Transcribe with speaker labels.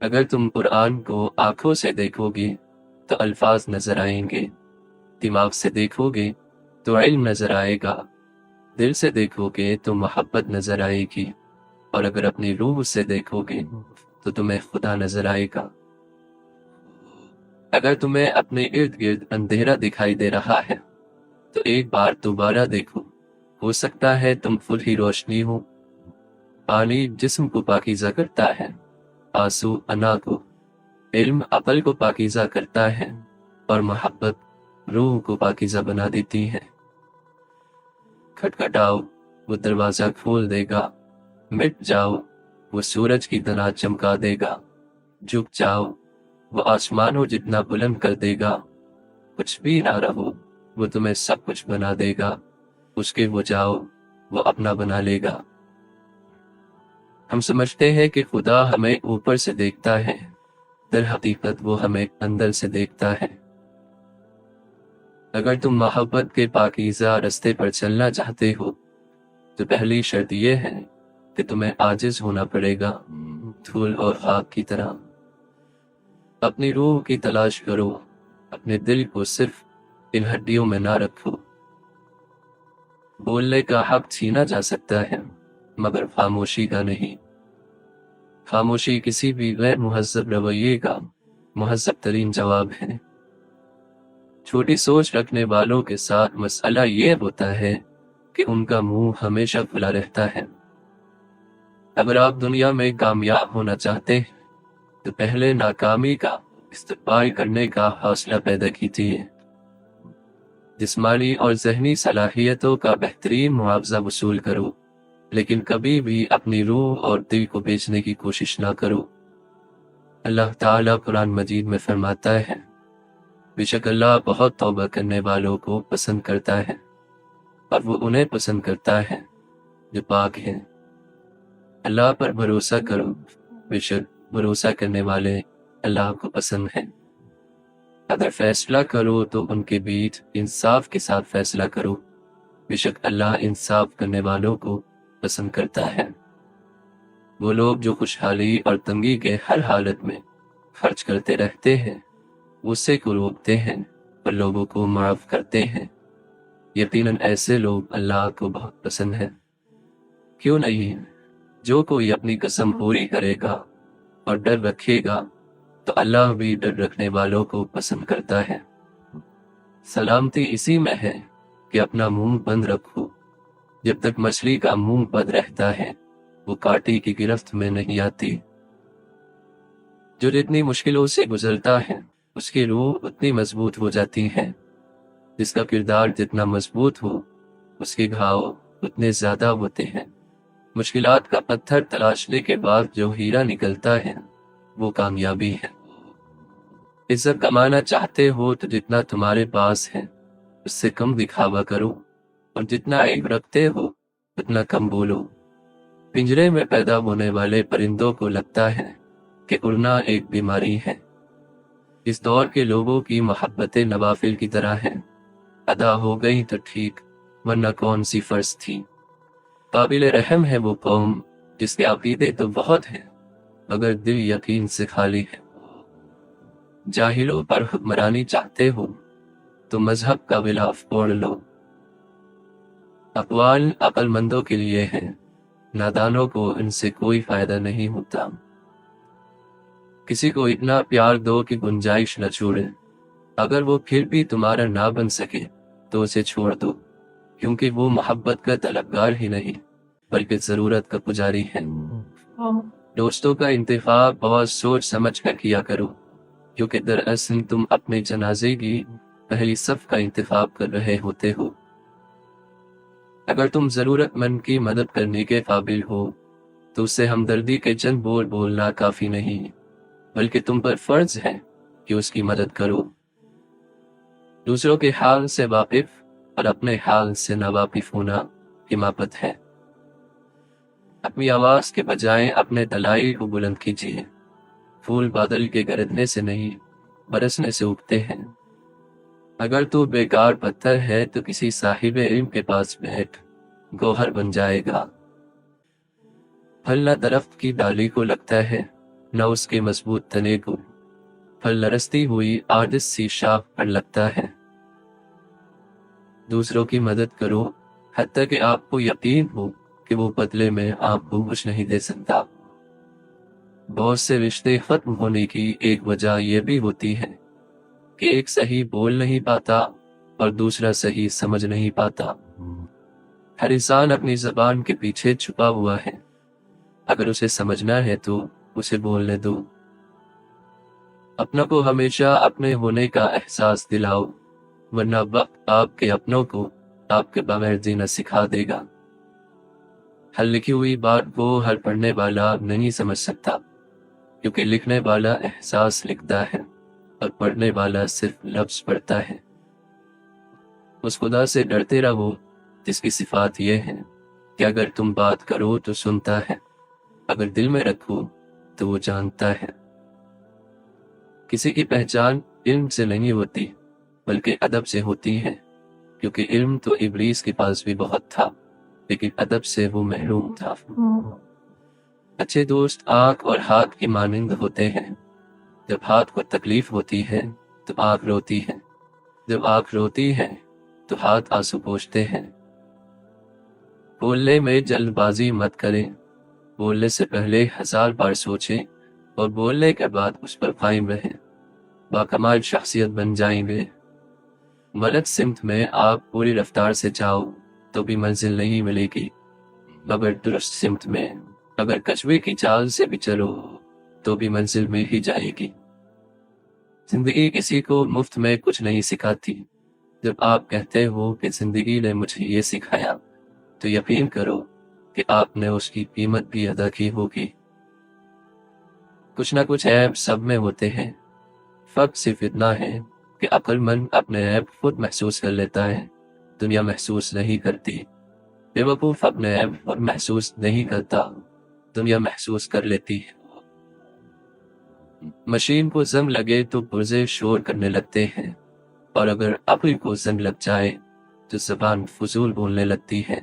Speaker 1: اگر تم قرآن کو آنکھوں سے دیکھو گے تو الفاظ نظر آئیں گے، دماغ سے دیکھو گے تو علم نظر آئے گا، دل سے دیکھو گے تو محبت نظر آئے گی، اور اگر اپنی روح سے دیکھو گے تو تمہیں خدا نظر آئے گا۔ اگر تمہیں اپنے ارد گرد اندھیرا دکھائی دے رہا ہے تو ایک بار دوبارہ دیکھو، ہو سکتا ہے تم خود ہی روشنی ہو۔ پانی جسم کو پاکیزہ کرتا ہے، آنسو انا کو، علم عقل کو پاکیزہ کرتا ہے، اور محبت روح کو پاکیزہ بنا دیتی ہے۔ کھٹکھٹاؤ، وہ دروازہ کھول دے گا، مٹ جاؤ، وہ سورج کی طرح چمکا دے گا، جھک جاؤ، وہ آسمانوں جتنا بلند کر دے گا، کچھ بھی نہ رہو، وہ تمہیں سب کچھ بنا دے گا، اس کے وہ جاؤ، وہ اپنا بنا لے گا۔ ہم سمجھتے ہیں کہ خدا ہمیں اوپر سے دیکھتا ہے، در حقیقت وہ ہمیں اندر سے دیکھتا ہے۔ اگر تم محبت کے پاکیزہ رستے پر چلنا چاہتے ہو تو پہلی شرط یہ ہے کہ تمہیں عاجز ہونا پڑے گا، دھول اور خاک کی طرح۔ اپنی روح کی تلاش کرو، اپنے دل کو صرف ان ہڈیوں میں نہ رکھو۔ بولنے کا حق چھینا جا سکتا ہے مگر خاموشی کا نہیں۔ خاموشی کسی بھی غیر مہذب رویے کا مہذب ترین جواب ہے۔ چھوٹی سوچ رکھنے والوں کے ساتھ مسئلہ یہ ہوتا ہے کہ ان کا منہ ہمیشہ کھلا رہتا ہے۔ اگر آپ دنیا میں کامیاب ہونا چاہتے ہیں تو پہلے ناکامی کا استقبال کرنے کا حوصلہ پیدا کیجیے۔ جسمانی اور ذہنی صلاحیتوں کا بہترین معاوضہ وصول کرو، لیکن کبھی بھی اپنی روح اور دل کو بیچنے کی کوشش نہ کرو۔ اللہ تعالیٰ قرآن مجید میں فرماتا ہے، بے شک اللہ بہت توبہ کرنے والوں کو پسند کرتا ہے، اور وہ انہیں پسند کرتا ہے جو پاک ہیں۔ اللہ پر بھروسہ کرو، بے شک بھروسہ کرنے والے اللہ کو پسند ہیں۔ اگر فیصلہ کرو تو ان کے بیچ انصاف کے ساتھ فیصلہ کرو، بے شک اللہ انصاف کرنے والوں کو پسند کرتا ہے۔ وہ لوگ جو خوشحالی اور تنگی کے ہر حالت میں خرچ کرتے رہتے ہیں، غصے کو روکتے ہیں اور لوگوں کو معاف کرتے ہیں، یقیناً ایسے لوگ اللہ کو بہت پسند ہیں۔ کیوں نہیں، جو کوئی اپنی قسم پوری کرے گا اور ڈر رکھے گا تو اللہ بھی ڈر رکھنے والوں کو پسند کرتا ہے۔ سلامتی اسی میں ہے کہ اپنا منہ بند رکھو۔ جب تک مچھلی کا منہ بند رہتا ہے وہ کانٹے کی گرفت میں نہیں آتی۔ جو جتنی مشکلوں سے گزرتا ہے اس کی روح اتنی مضبوط ہو جاتی ہے۔ جس کا کردار جتنا مضبوط ہو اس کے گھاؤ اتنے زیادہ ہوتے ہیں۔ مشکلات کا پتھر تلاشنے کے بعد جو ہیرا نکلتا ہے وہ کامیابی ہے۔ عزت کمانا چاہتے ہو تو جتنا تمہارے پاس ہے اس سے کم دکھاوا کرو، اور جتنا علم رکھتے ہو اتنا کم بولو۔ پنجرے میں پیدا ہونے والے پرندوں کو لگتا ہے کہ اڑنا ایک بیماری ہے۔ اس دور کے لوگوں کی محبتیں نوافل کی طرح ہیں، ادا ہو گئی تو ٹھیک، ورنہ کون سی فرض تھی۔ قابل رحم ہے وہ قوم جس کے عقیدے تو بہت ہیں مگر دل یقین سے خالی ہے۔ جاہلوں پر حکمرانی چاہتے ہو تو مذہب کا غلاف اوڑھ لو۔ اقوال عقل مندوں کے لیے ہیں، نادانوں کو ان سے کوئی فائدہ نہیں ہوتا۔ کسی کو اتنا پیار دو کہ گنجائش نہ چھوڑے، اگر وہ پھر بھی تمہارا نہ بن سکے تو اسے چھوڑ دو، کیونکہ وہ محبت کا طلبگار ہی نہیں بلکہ ضرورت کا پجاری ہے۔ دوستوں کا انتخاب بہت سوچ سمجھ کر کیا کرو، کیونکہ دراصل تم اپنے جنازے کی پہلی صف کا انتخاب کر رہے ہوتے ہو۔ اگر تم ضرورت مند کی مدد کرنے کے قابل ہو تو اسے ہمدردی کے چند بول بولنا کافی نہیں، بلکہ تم پر فرض ہے کہ اس کی مدد کرو۔ دوسروں کے حال سے واقف اور اپنے حال سے ناواقف ہونا حماقت ہے۔ اپنی آواز کے بجائے اپنے دلائل کو بلند کیجیے۔ پھول بادل کے گرجنے سے نہیں برسنے سے اگتے ہیں۔ اگر تو بیکار پتھر ہے تو کسی صاحب علم کے پاس بیٹھ، گوہر بن جائے گا۔ پھل نہ درخت کی ڈالی کو لگتا ہے نہ اس کے مضبوط تنے کو پھل لرزتی ہوئی آجز سی شاخ پر لگتا ہے۔ دوسروں کی مدد کرو حتیٰ کہ آپ کو یقین ہو کہ وہ بدلے میں آپ کو کچھ نہیں دے سکتا۔ بہت سے رشتے ختم ہونے کی ایک وجہ یہ بھی ہوتی ہے کہ ایک صحیح بول نہیں پاتا اور دوسرا صحیح سمجھ نہیں پاتا۔ ہر انسان اپنی زبان کے پیچھے چھپا ہوا ہے، اگر اسے سمجھنا ہے تو اسے بولنے دو۔ اپنوں کو ہمیشہ اپنے ہونے کا احساس دلاؤ، ورنہ وقت آپ کے اپنوں کو آپ کے بغیر جینا سکھا دے گا۔ ہر لکھی ہوئی بات کو ہر پڑھنے والا نہیں سمجھ سکتا، کیونکہ لکھنے والا احساس لکھتا ہے اور پڑھنے والا صرف لفظ پڑھتا ہے۔ اس خدا سے ڈرتے رہو جس کی صفات یہ ہے کہ اگر تم بات کرو تو سنتا ہے، اگر دل میں رکھو تو وہ جانتا ہے۔ کسی کی پہچان علم سے نہیں ہوتی بلکہ ادب سے ہوتی ہے، کیونکہ علم تو ابلیس کے پاس بھی بہت تھا لیکن ادب سے وہ محروم تھا۔ اچھے دوست آنکھ اور ہاتھ کی مانند ہوتے ہیں، جب ہاتھ کو تکلیف ہوتی ہے تو آنکھ روتی ہے، جب آنکھ روتی ہے تو ہاتھ آنسو پوچھتے ہیں۔ بولنے میں جلد بازی مت کریں، بولنے سے پہلے 1000 بار سوچیں اور بولنے کے بعد اس پر قائم رہیں، باکمال شخصیت بن جائیں گے۔ غلط سمت میں آپ پوری رفتار سے جاؤ تو بھی منزل نہیں ملے گی، مگر درست سمت میں اگر کچھوے کی چال سے بھی چلو تو بھی منزل میں ہی جائے گی۔ زندگی کسی کو مفت میں کچھ نہیں سکھاتی۔ جب آپ کہتے ہو کہ زندگی نے مجھے یہ سکھایا تو یقین کرو کہ آپ نے اس کی قیمت بھی ادا کی ہوگی۔ کچھ نہ کچھ عیب سب میں ہوتے ہیں، فرق صرف اتنا ہے کہ عقل مند اپنے عیب خود محسوس کر لیتا ہے، دنیا محسوس نہیں کرتی۔ بے وقوف اپنے عیب خود محسوس نہیں کرتا، دنیا محسوس کر لیتی ہے۔ مشین کو زنگ لگے تو پرزے شور کرنے لگتے ہیں، اور اگر عقل کو زنگ لگ جائے تو زبان فضول بولنے لگتی ہے۔